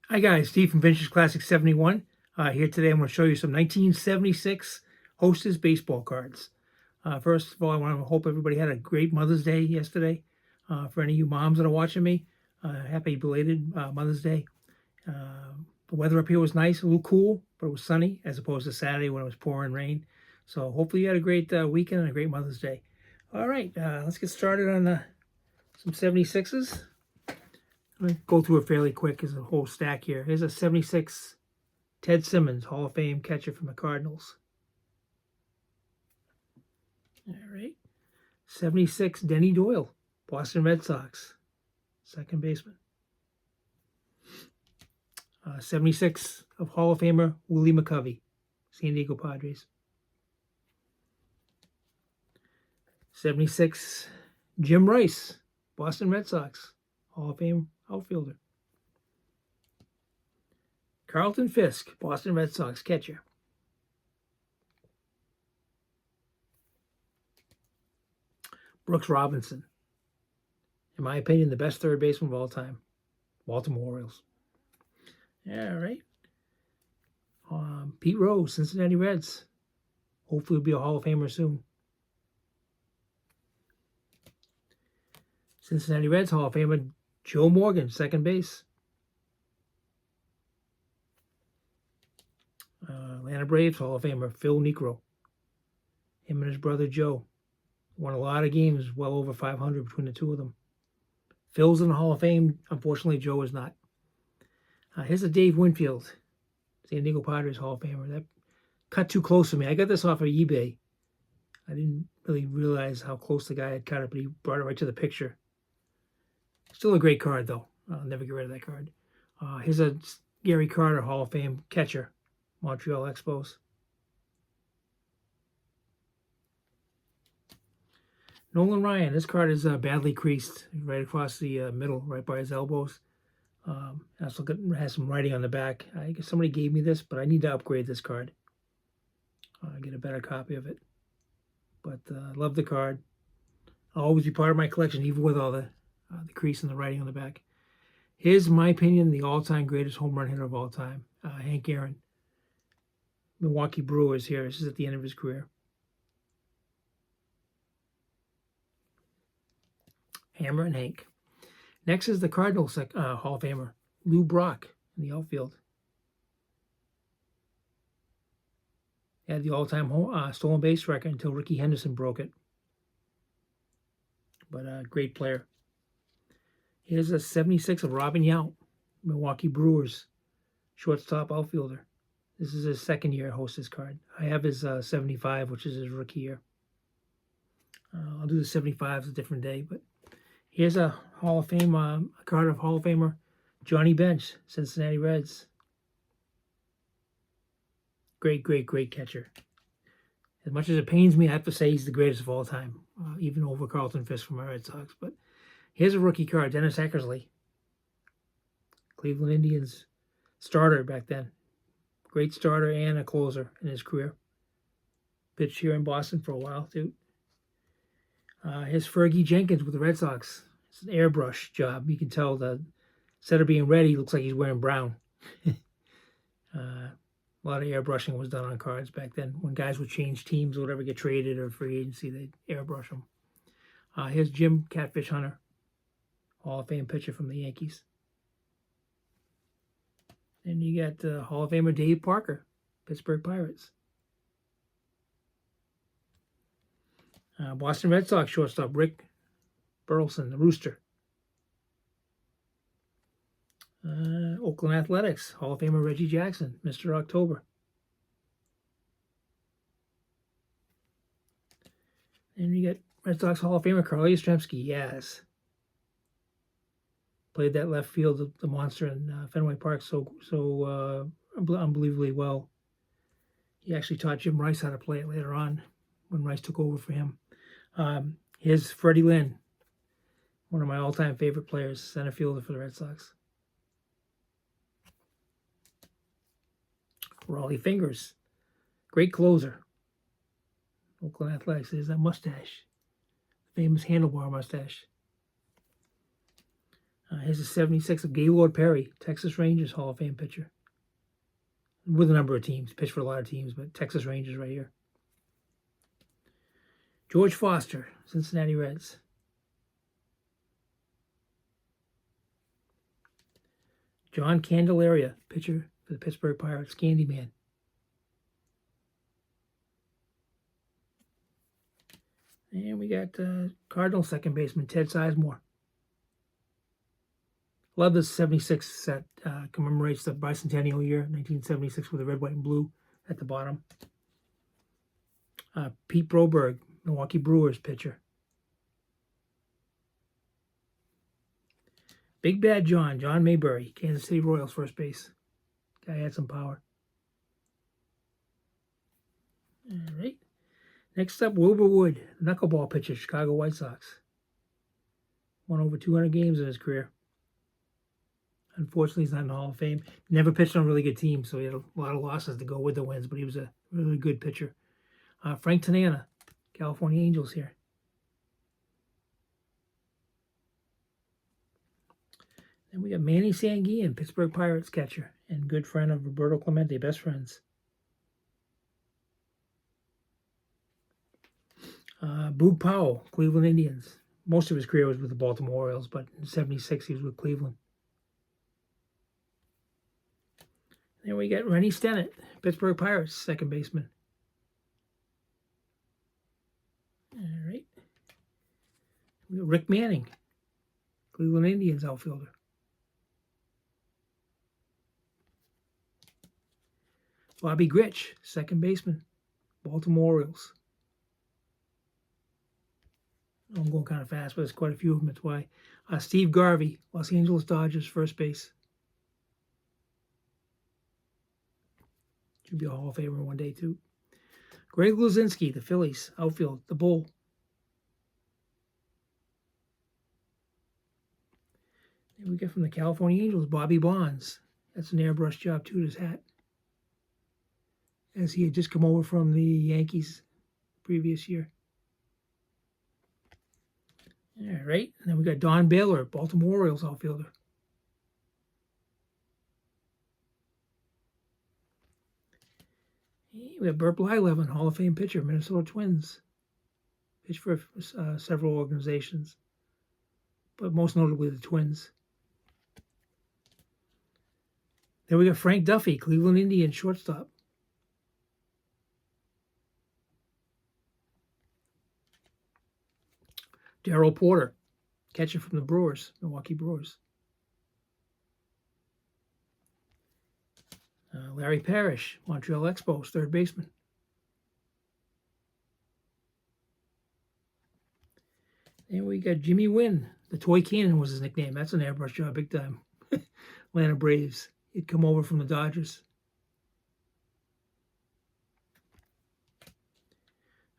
Hi guys, Steve from Vintage Classic 71. Here today I'm going to show you some 1976 Hostess baseball cards. First of all, I want to hope everybody had a great Mother's Day yesterday. For any of you moms that are watching me, happy belated Mother's Day. The weather up here was nice, a little cool, but it was sunny as opposed to Saturday when it was pouring rain. So hopefully you had a great weekend and a great Mother's Day. All right, let's get started on some 76s. I'm going to go through it fairly quick. There's a whole stack here. Here's a 76 Ted Simmons, Hall of Fame catcher from the Cardinals. All right. 76 Denny Doyle, Boston Red Sox, second baseman. 76 of Hall of Famer Willie McCovey, San Diego Padres. 76 Jim Rice, Boston Red Sox, Hall of Fame outfielder. Carlton Fisk, Boston Red Sox catcher. Brooks Robinson, in my opinion, the best third baseman of all time. Baltimore Orioles. All right. Pete Rose, Cincinnati Reds. Hopefully he'll be a Hall of Famer soon. Cincinnati Reds Hall of Famer Joe Morgan, second base. Atlanta Braves Hall of Famer Phil Niekro. Him and his brother Joe won a lot of games, well over 500 between the two of them. Phil's in the Hall of Fame. Unfortunately, Joe is not. Here's a Dave Winfield, San Diego Padres Hall of Famer. That cut too close for me. I got this off of eBay. I didn't really realize how close the guy had cut it, but he brought it right to the picture. Still a great card, though. I'll never get rid of that card. Here's a Gary Carter Hall of Fame catcher, Montreal Expos. Nolan Ryan, this card is badly creased, right across the middle, right by his elbows. Also has some writing on the back. I guess somebody gave me this, but I need to upgrade this card. Get a better copy of it. But love the card. I'll always be part of my collection, even with all the crease and the writing on the back. Here's, in my opinion, the all-time greatest home run hitter of all time, Hank Aaron. Milwaukee Brewers here. This is at the end of his career. Hammer and Hank. Next is the Cardinals Hall of Famer, Lou Brock, in the outfield. He had the all-time stolen base record until Ricky Henderson broke it. But a great player. Here's a 76 of Robin Yount, Milwaukee Brewers, shortstop outfielder. This is his second year Hostess card. I have his 75, which is his rookie year. I'll do the 75s a different day, but here's a Hall of Fame, a card of Hall of Famer Johnny Bench, Cincinnati Reds. Great, great, great catcher. As much as it pains me, I have to say he's the greatest of all time, even over Carlton Fisk from my Red Sox. But here's a rookie card, Dennis Eckersley, Cleveland Indians starter back then. Great starter and a closer in his career. Pitched here in Boston for a while, too. Here's Fergie Jenkins with the Red Sox. It's an airbrush job. You can tell instead of being red, he looks like he's wearing brown. A lot of airbrushing was done on cards back then. When guys would change teams or whatever, get traded or free agency, they'd airbrush them. Here's Jim Catfish Hunter, Hall of Fame pitcher from the Yankees. And you got Hall of Famer Dave Parker, Pittsburgh Pirates. Boston Red Sox shortstop Rick Burleson, the Rooster. Oakland Athletics Hall of Famer Reggie Jackson, Mr. October. And you got Red Sox Hall of Famer Carl Yastrzemski, yes. Played that left field, the monster in Fenway Park so unbelievably well. He actually taught Jim Rice how to play it later on when Rice took over for him. Here's Freddie Lynn, one of my all-time favorite players, center fielder for the Red Sox. Raleigh Fingers, great closer. Oakland Athletics. There's that mustache, famous handlebar mustache. Here's a 76 of Gaylord Perry, Texas Rangers Hall of Fame pitcher. With a number of teams, pitched for a lot of teams, but Texas Rangers right here. George Foster, Cincinnati Reds. John Candelaria, pitcher for the Pittsburgh Pirates, Candyman. And we got Cardinal second baseman Ted Sizemore. Love this 76 set. Commemorates the bicentennial year, 1976, with the red, white, and blue at the bottom. Pete Broberg, Milwaukee Brewers pitcher. Big Bad John Mayberry, Kansas City Royals first base. Guy had some power. All right. Next up, Wilbur Wood, knuckleball pitcher, Chicago White Sox. Won over 200 games in his career. Unfortunately, he's not in the Hall of Fame. Never pitched on a really good team, so he had a lot of losses to go with the wins, but he was a really good pitcher. Frank Tanana, California Angels here. Then we got Manny Sanguillen, Pittsburgh Pirates catcher, and good friend of Roberto Clemente, best friends. Boog Powell, Cleveland Indians. Most of his career was with the Baltimore Orioles, but in 76 he was with Cleveland. Then we got Rennie Stennett, Pittsburgh Pirates, second baseman. All right. We got Rick Manning, Cleveland Indians outfielder. Bobby Grich, second baseman, Baltimore Orioles. I'm going kind of fast, but there's quite a few of them, that's why. Steve Garvey, Los Angeles Dodgers, first base. Should be a Hall of Famer one day, too. Greg Luzinski, the Phillies, outfield, the Bull. Then we get from the California Angels, Bobby Bonds. That's an airbrush job, too, to his hat. As he had just come over from the Yankees previous year. All right, and then we got Don Baylor, Baltimore Orioles outfielder. We have Burt Blyleven, Hall of Fame pitcher, Minnesota Twins. Pitched for several organizations, but most notably the Twins. Then we got Frank Duffy, Cleveland Indians shortstop. Darrell Porter, catcher from the Brewers, Milwaukee Brewers. Larry Parrish, Montreal Expos, third baseman. And we got Jimmy Wynn, the Toy Cannon was his nickname. That's an airbrush job, big time. Atlanta Braves. He'd come over from the Dodgers.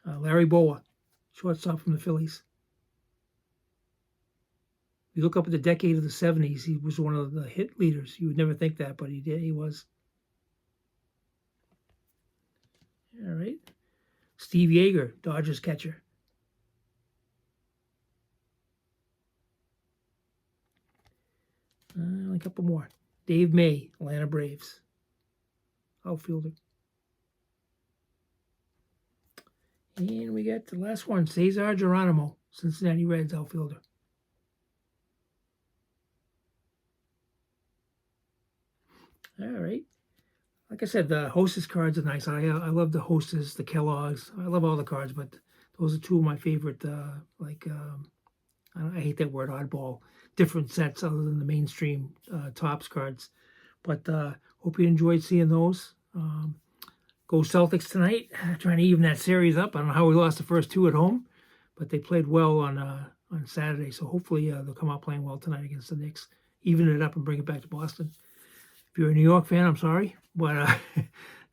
Larry Bowa, shortstop from the Phillies. You look up at the decade of the 70s, he was one of the hit leaders. You would never think that, but he did. He was. All right. Steve Yeager, Dodgers catcher. A couple more. Dave May, Atlanta Braves, outfielder. And we got the last one, Cesar Geronimo, Cincinnati Reds outfielder. All right. Like I said, the Hostess cards are nice. I love the Hostess, the Kellogg's. I love all the cards, but those are two of my favorite, I hate that word, oddball, different sets other than the mainstream Topps cards. But hope you enjoyed seeing those. Go Celtics tonight, trying to even that series up. I don't know how we lost the first two at home, but they played well on Saturday. So hopefully they'll come out playing well tonight against the Knicks, even it up and bring it back to Boston. If you're a New York fan, I'm sorry, but got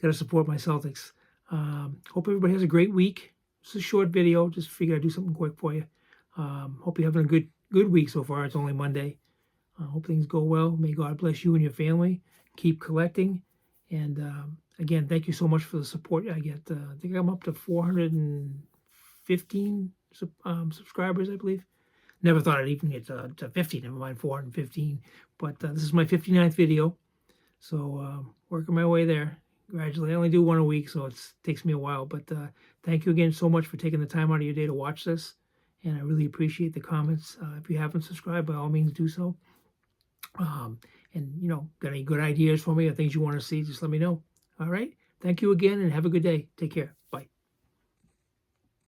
to support my Celtics. Hope everybody has a great week. It's a short video. Just figured I'd do something quick for you. Hope you're having a good week so far. It's only Monday. Hope things go well. May God bless you and your family. Keep collecting. And again, thank you so much for the support I get. I think I'm up to 415 subscribers, I believe. Never thought I'd even get to 50, never mind 415. But this is my 59th video. So working my way there gradually. I only do one a week, so it takes me a while. But thank you again so much for taking the time out of your day to watch this. And I really appreciate the comments. If you haven't subscribed, by all means do so. And, you know, got any good ideas for me or things you want to see, just let me know. All right. Thank you again and have a good day. Take care. Bye.